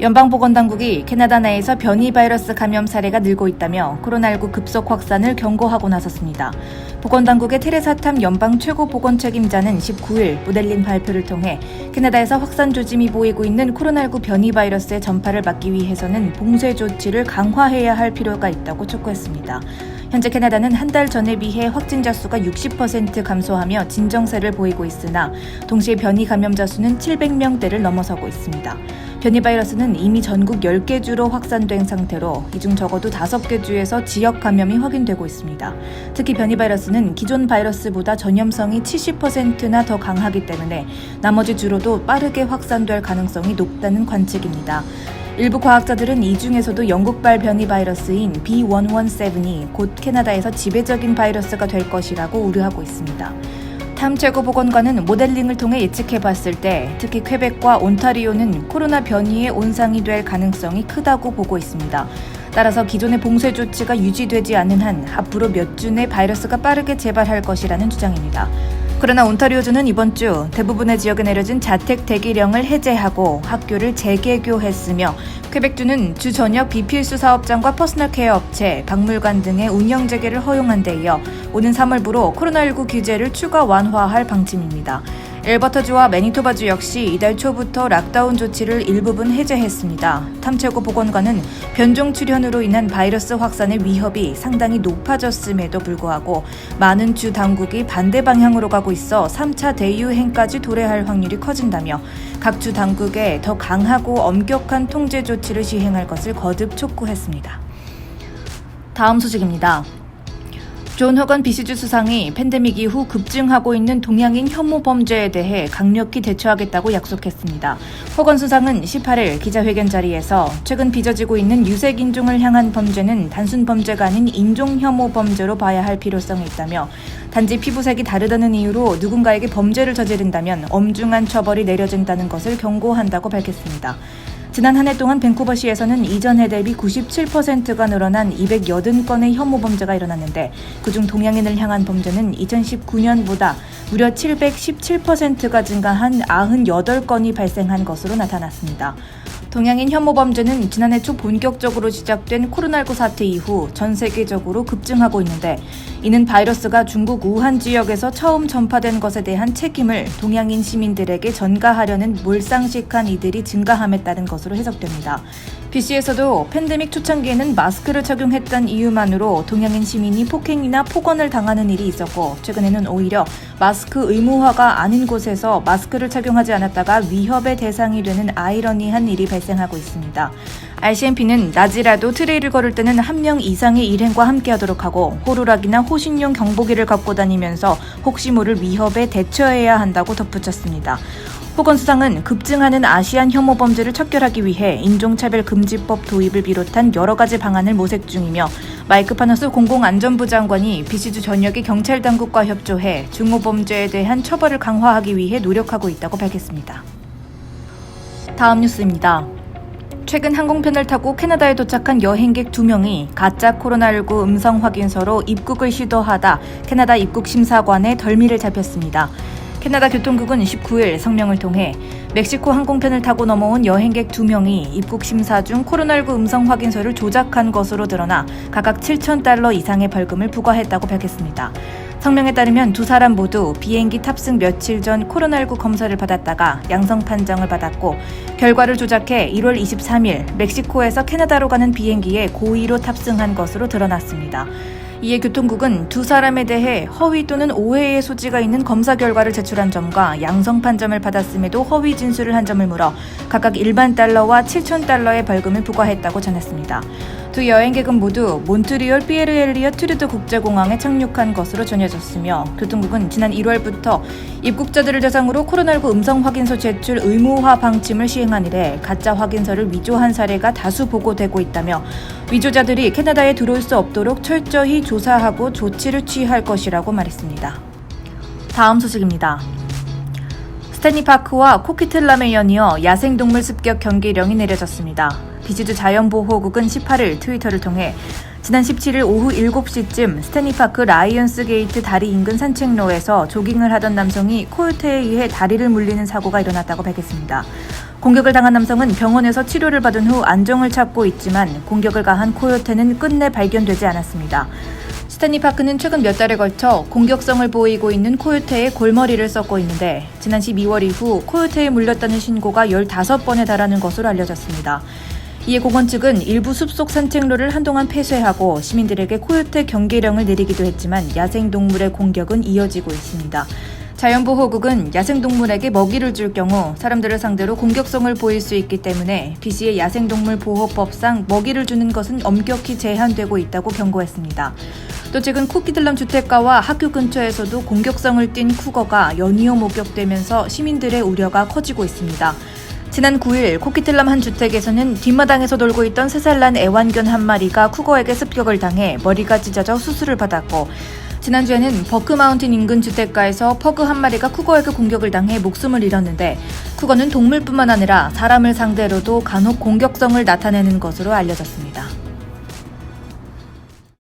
연방보건당국이 캐나다 내에서 변이 바이러스 감염 사례가 늘고 있다며 코로나19 급속 확산을 경고하고 나섰습니다. 보건당국의 테레사 탐 연방 최고 보건 책임자는 19일 모델링 발표를 통해 캐나다에서 확산 조짐이 보이고 있는 코로나19 변이 바이러스의 전파를 막기 위해서는 봉쇄 조치를 강화해야 할 필요가 있다고 촉구했습니다. 현재 캐나다는 한 달 전에 비해 확진자 수가 60% 감소하며 진정세를 보이고 있으나 동시에 변이 감염자 수는 700명대를 넘어서고 있습니다. 변이 바이러스는 이미 전국 10개 주로 확산된 상태로 이 중 적어도 5개 주에서 지역 감염이 확인되고 있습니다. 특히 변이 바이러스는 기존 바이러스보다 전염성이 70%나 더 강하기 때문에 나머지 주로도 빠르게 확산될 가능성이 높다는 관측입니다. 일부 과학자들은 이 중에서도 영국발 변이 바이러스인 B117이 곧 캐나다에서 지배적인 바이러스가 될 것이라고 우려하고 있습니다. 탐 최고보건관은 모델링을 통해 예측해봤을 때 특히 퀘벡과 온타리오는 코로나 변이의 온상이 될 가능성이 크다고 보고 있습니다. 따라서 기존의 봉쇄 조치가 유지되지 않는 한 앞으로 몇 주 내 바이러스가 빠르게 재발할 것이라는 주장입니다. 그러나 온타리오주는 이번 주 대부분의 지역에 내려진 자택 대기령을 해제하고 학교를 재개교했으며 퀘벡주는 주 저녁 비필수 사업장과 퍼스널 케어 업체, 박물관 등의 운영 재개를 허용한 데 이어 오는 3월부로 코로나19 규제를 추가 완화할 방침입니다. 엘버타주와 매니토바주 역시 이달 초부터 락다운 조치를 일부분 해제했습니다. 탐최고 보건관은 변종 출현으로 인한 바이러스 확산의 위협이 상당히 높아졌음에도 불구하고 많은 주 당국이 반대 방향으로 가고 있어 3차 대유행까지 도래할 확률이 커진다며 각 주 당국에 더 강하고 엄격한 통제 조치를 시행할 것을 거듭 촉구했습니다. 다음 소식입니다. 존 허건 BC주 수상이 팬데믹 이후 급증하고 있는 동양인 혐오 범죄에 대해 강력히 대처하겠다고 약속했습니다. 허건 수상은 18일 기자회견 자리에서 최근 빚어지고 있는 유색 인종을 향한 범죄는 단순 범죄가 아닌 인종 혐오 범죄로 봐야 할 필요성이 있다며 단지 피부색이 다르다는 이유로 누군가에게 범죄를 저지른다면 엄중한 처벌이 내려진다는 것을 경고한다고 밝혔습니다. 지난 한 해 동안 밴쿠버시에서는 이전 해 대비 97%가 늘어난 280건의 혐오 범죄가 일어났는데 그중 동양인을 향한 범죄는 2019년보다 무려 717%가 증가한 98건이 발생한 것으로 나타났습니다. 동양인 혐오 범죄는 지난해 초 본격적으로 시작된 코로나19 사태 이후 전 세계적으로 급증하고 있는데 이는 바이러스가 중국 우한 지역에서 처음 전파된 것에 대한 책임을 동양인 시민들에게 전가하려는 몰상식한 이들이 증가함에 따른 것으로 해석됩니다. BC에서도 팬데믹 초창기에는 마스크를 착용했던 이유만으로 동양인 시민이 폭행이나 폭언을 당하는 일이 있었고 최근에는 오히려 마스크 의무화가 아닌 곳에서 마스크를 착용하지 않았다가 위협의 대상이 되는 아이러니한 일이 발생하고 있습니다. RCMP는 낮이라도 트레일을 걸을 때는 한 명 이상의 일행과 함께하도록 하고 호루라기나 호신용 경보기를 갖고 다니면서 혹시 모를 위협에 대처해야 한다고 덧붙였습니다. 허건 수상은 급증하는 아시안 혐오 범죄를 척결하기 위해 인종차별금지법 도입을 비롯한 여러 가지 방안을 모색 중이며 마이크 파너스 공공안전부 장관이 BC주 전역의 경찰 당국과 협조해 중호범죄에 대한 처벌을 강화하기 위해 노력하고 있다고 밝혔습니다. 다음 뉴스입니다. 최근 항공편을 타고 캐나다에 도착한 여행객 2명이 가짜 코로나19 음성 확인서로 입국을 시도하다 캐나다 입국심사관에 덜미를 잡혔습니다. 캐나다 교통국은 19일 성명을 통해 멕시코 항공편을 타고 넘어온 여행객 2명이 입국 심사 중 코로나19 음성 확인서를 조작한 것으로 드러나 각각 $7,000 이상의 벌금을 부과했다고 밝혔습니다. 성명에 따르면 두 사람 모두 비행기 탑승 며칠 전 코로나19 검사를 받았다가 양성 판정을 받았고 결과를 조작해 1월 23일 멕시코에서 캐나다로 가는 비행기에 고의로 탑승한 것으로 드러났습니다. 이에 교통국은 두 사람에 대해 허위 또는 오해의 소지가 있는 검사 결과를 제출한 점과 양성 판정을 받았음에도 허위 진술을 한 점을 물어 각각 일반 달러와 $7,000의 벌금을 부과했다고 전했습니다. 두 여행객은 모두 몬트리올 피에르 엘리엇 트루드 국제공항에 착륙한 것으로 전해졌으며 교통국은 지난 1월부터 입국자들을 대상으로 코로나19 음성 확인서 제출 의무화 방침을 시행한 이래 가짜 확인서를 위조한 사례가 다수 보고되고 있다며 위조자들이 캐나다에 들어올 수 없도록 철저히 조사하고 조치를 취할 것이라고 말했습니다. 다음 소식입니다. 스탠리 파크와 코키틀람에 연이어 야생동물 습격 경계령이 내려졌습니다. BC주 자연보호국은 18일 트위터를 통해 지난 17일 오후 7시쯤 스탠리 파크 라이언스 게이트 다리 인근 산책로에서 조깅을 하던 남성이 코요테에 의해 다리를 물리는 사고가 일어났다고 밝혔습니다. 공격을 당한 남성은 병원에서 치료를 받은 후 안정을 찾고 있지만 공격을 가한 코요테는 끝내 발견되지 않았습니다. 스탠리 파크는 최근 몇 달에 걸쳐 공격성을 보이고 있는 코요테의 골머리를 썩고 있는데 지난 12월 이후 코요테에 물렸다는 신고가 15번에 달하는 것으로 알려졌습니다. 이에 공원 측은 일부 숲속 산책로를 한동안 폐쇄하고 시민들에게 코요테 경계령을 내리기도 했지만 야생동물의 공격은 이어지고 있습니다. 자연보호국은 야생동물에게 먹이를 줄 경우 사람들을 상대로 공격성을 보일 수 있기 때문에 BC의 야생동물보호법상 먹이를 주는 것은 엄격히 제한되고 있다고 경고했습니다. 또 최근 쿠키들람 주택가와 학교 근처에서도 공격성을 띤 쿠거가 연이어 목격되면서 시민들의 우려가 커지고 있습니다. 지난 9일 코키틀람 한 주택에서는 뒷마당에서 놀고 있던 3살 난 애완견 한 마리가 쿠거에게 습격을 당해 머리가 찢어져 수술을 받았고 지난주에는 버크마운틴 인근 주택가에서 퍼그 한 마리가 쿠거에게 공격을 당해 목숨을 잃었는데 쿠거는 동물뿐만 아니라 사람을 상대로도 간혹 공격성을 나타내는 것으로 알려졌습니다.